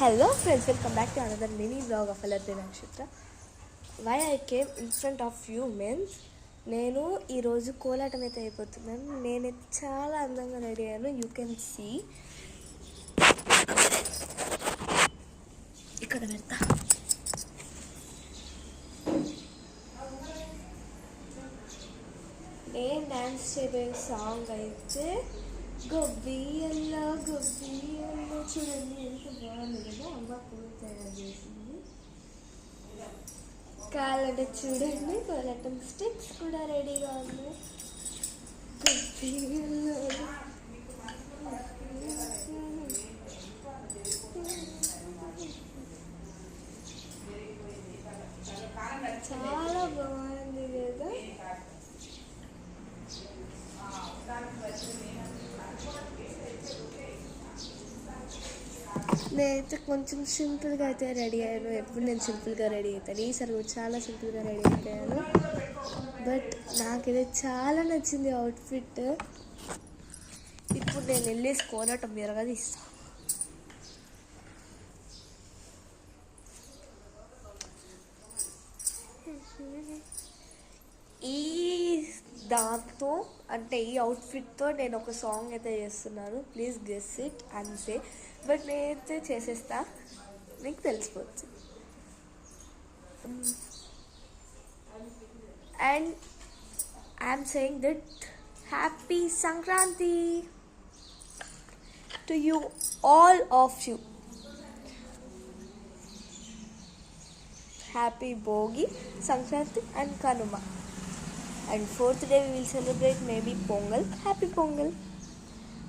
Hello friends, welcome back to another mini vlog of Alarthi Nakshatra. Why I came in front of you means నేను ఈరోజు కోలాటం అయితే అయిపోతున్నాను. నేనైతే చాలా అందంగా రెడీ అయ్యాను. యూ కెన్ సీ ఇక్కడ పెడతా. నేను డ్యాన్స్ చేయబోయే సాంగ్ అయితే గొబ్బియల్లో గొబ్బియల్లో చూడండి ఎంత బాగుంది కదా. అమ్మ పూలు తయారు చేసింది. కాలంటే చూడండి కోలాటం స్టిక్స్ కూడా రెడీగా ఉంది. గొబ్బియల్లో చాలా బాగుంది కదా. నేనైతే కొంచెం సింపుల్గా అయితే రెడీ అయ్యాను. ఎప్పుడు నేను సింపుల్గా రెడీ అవుతాను. ఈసారి కూడా చాలా సింపుల్గా రెడీ అయిపోయాను. బట్ నాకైతే చాలా నచ్చింది అవుట్ఫిట్. ఇప్పుడు నేను వెళ్ళేసి కోలాటం మెరగా తీస్తాను. ఈ దాంతో అంటే ఈ అవుట్ఫిట్తో నేను ఒక సాంగ్ అయితే చేస్తున్నాను. Please guess it and say. But నేనైతే చేసేస్తా, మీకు తెలిసిపోవచ్చు. And I'm saying that happy Sankranti to you all of you. Happy Bhogi, Sankranti and Kanuma. And fourth day we will celebrate maybe Pongal. Happy Pongal.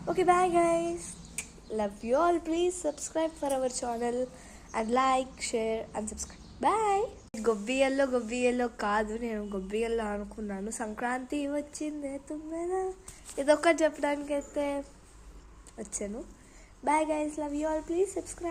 Okay, bye guys. Love you all. Please subscribe for our channel and like, share and subscribe. Bye. గొబ్బియల్లో కాదు, నేను గొబ్బియల్లో అనుకున్నాను. సంక్రాంతి వచ్చిందే తుమ్మెద, ఇదొక్కటి చెప్పడానికి అయితే వచ్చాను. Bye guys. Love you all. Please subscribe.